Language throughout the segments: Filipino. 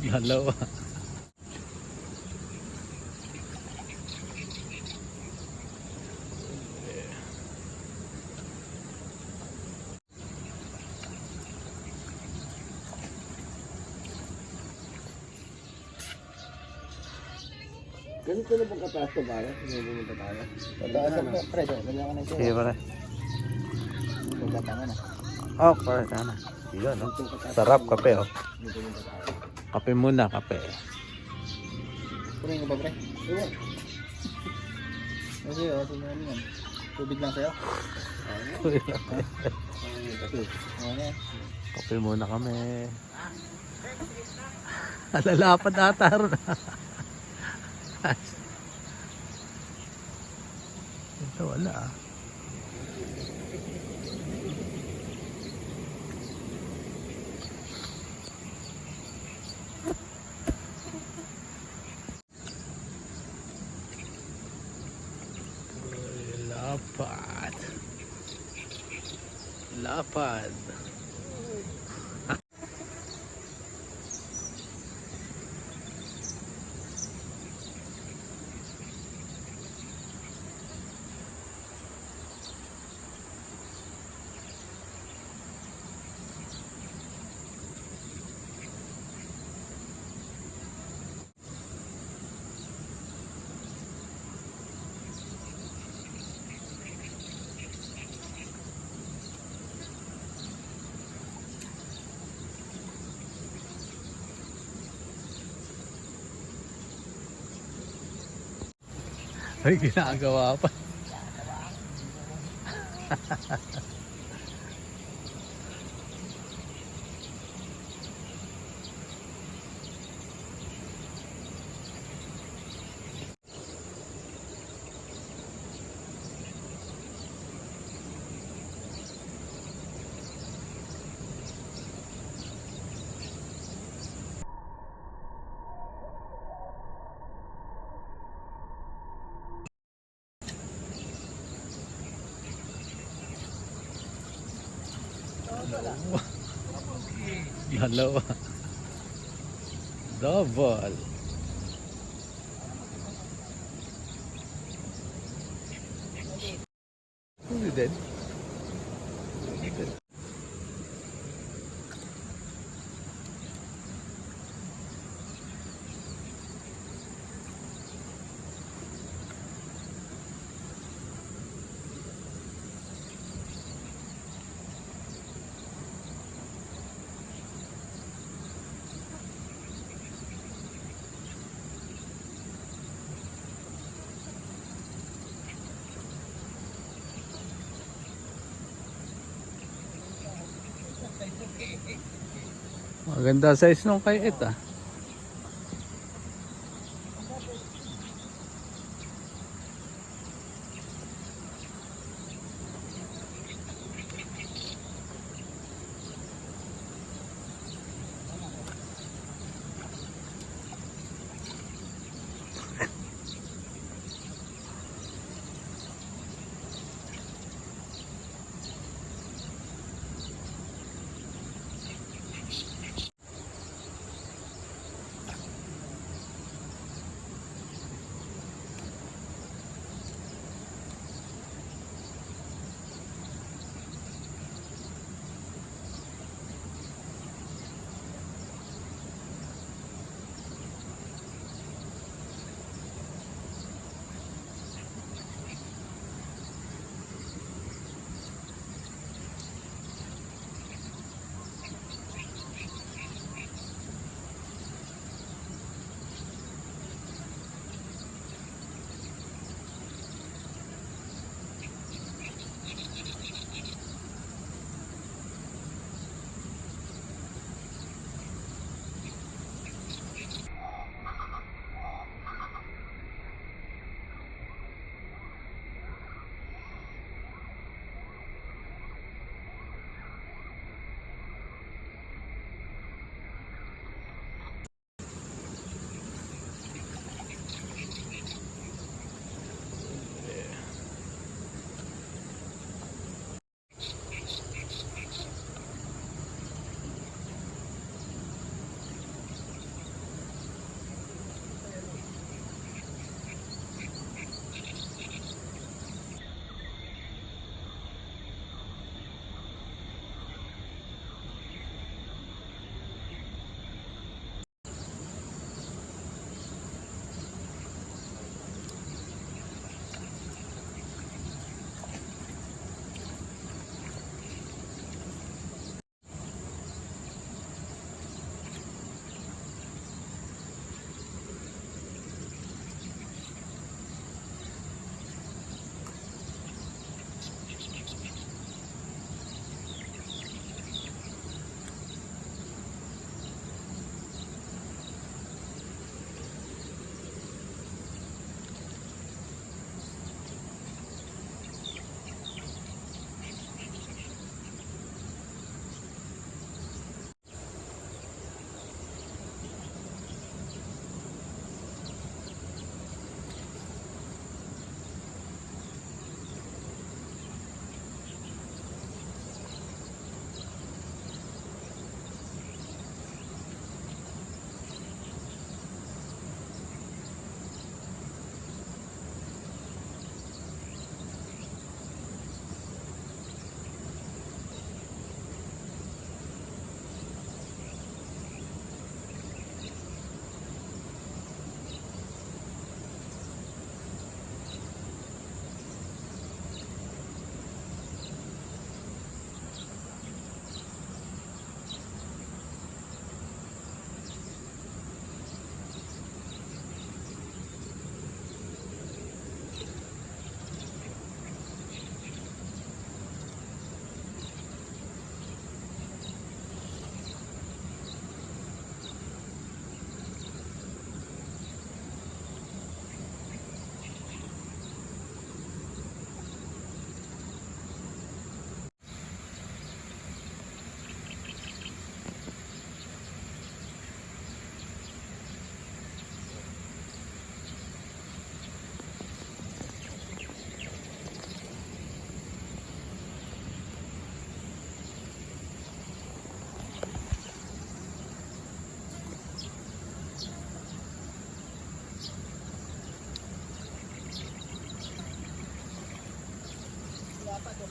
Dalawa. Ganito na pong kataas to ba? Sinubumunta tayo. Kataas na pre, ganyan ka na ito. Sige pare. Sugatan na. Oh, pare, sana. Yun, no? Sarap kape, oh. Kape muna, kape. Pre, nga ba pre? Iwan. Kasi, tingnan yan. Tubig lang sa'yo. Kape. Kape muna kami. Alalapad ata ron. Ito wala ah. Lapad. Lapad. Ay, ginagawa pa. Dalawa. Double. Hindi din. Maganda size nung kay It ah.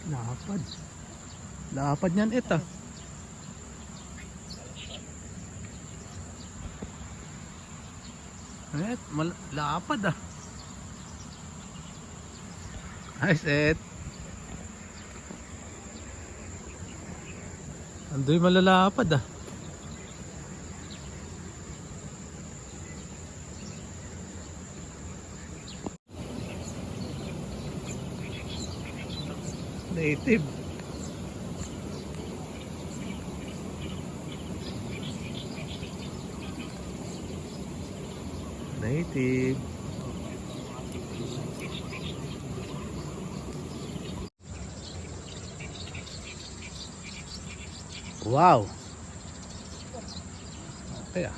Lapad. Lapad niyan ito. Lapad ah. Nice it. Andoy malalapad ah. Native. Native. Wow. Okay ah.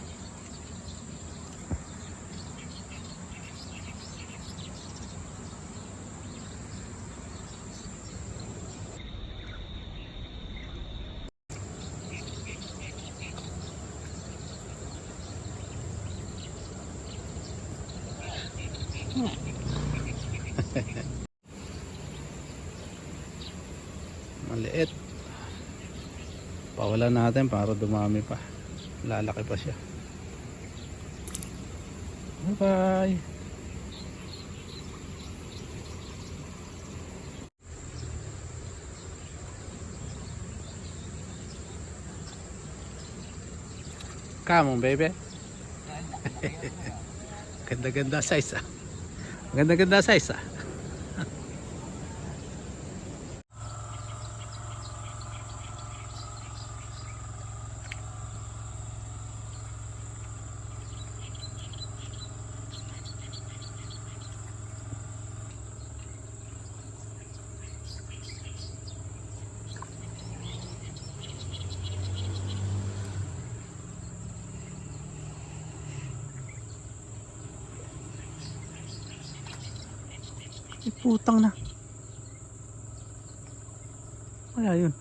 Maliit. Pawalan natin para dumami pa. Lalaki pa siya. Bye bye. Come on baby. Ganda-ganda size ah. Ganda-ganda size ah. Putang na. Kaya yun.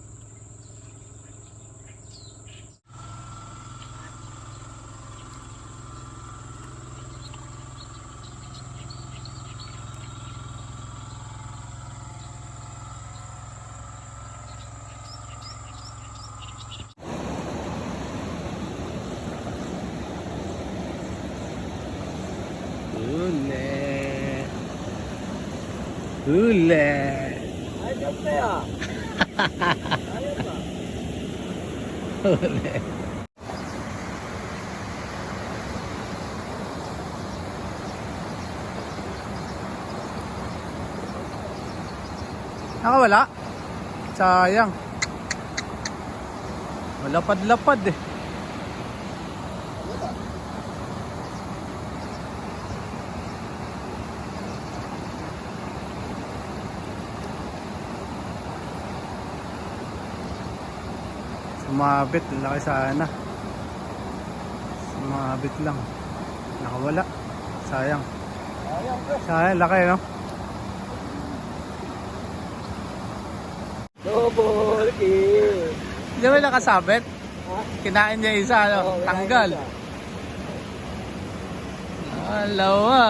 Huli. Ayos na yan. Ayos na. Huli. Nakawala? Sayang. Malapad-lapad eh. Sumabit, laki sana. Sumabit lang. Nakawala. Sayang. Sayang, laki no? Double kill. Hindi ba nakasabit? Ha? Kinain niya isa, ano? Oo, Tanggal. kinain Alawa.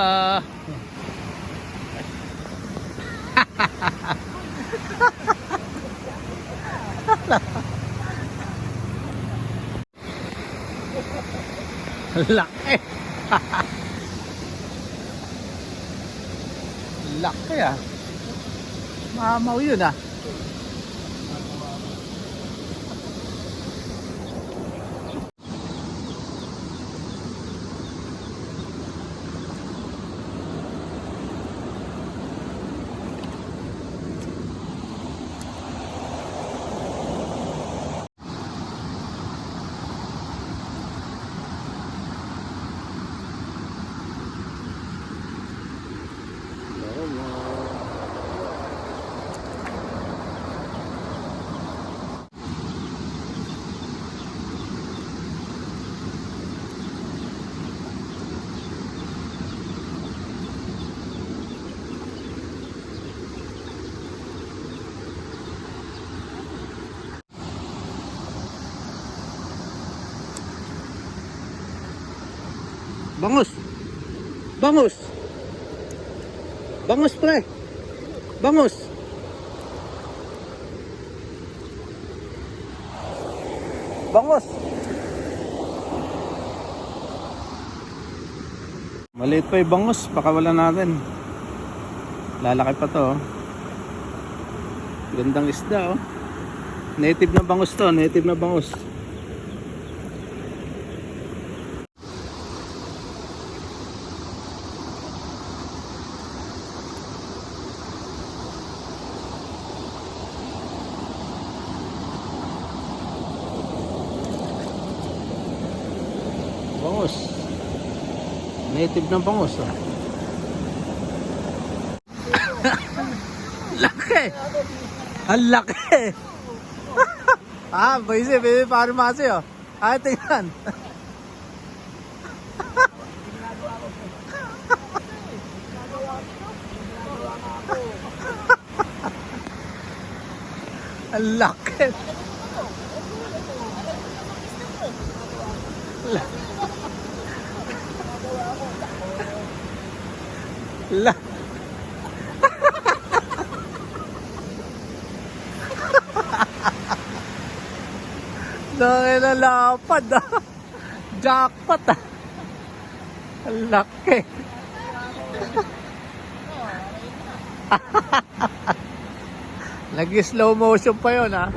Laki. Laki ah. Mamaw yun ah. Bangus. Bangus. Bangus pre. Bangus. Bangos! Maliit pa yung bangus, pakawalan natin. Lalaki pa to. Oh. Gandang isda oh. Native na bangus to, native na bangus. Bangus. Native ng bangus oh. Laki! Ang laki! Ah, pwede, para masi oh. Ah, tingnan. Ang laki! La Dahil na lapad ah. Jackpot ah. Ang laki. Nag-slow motion pa yun ah.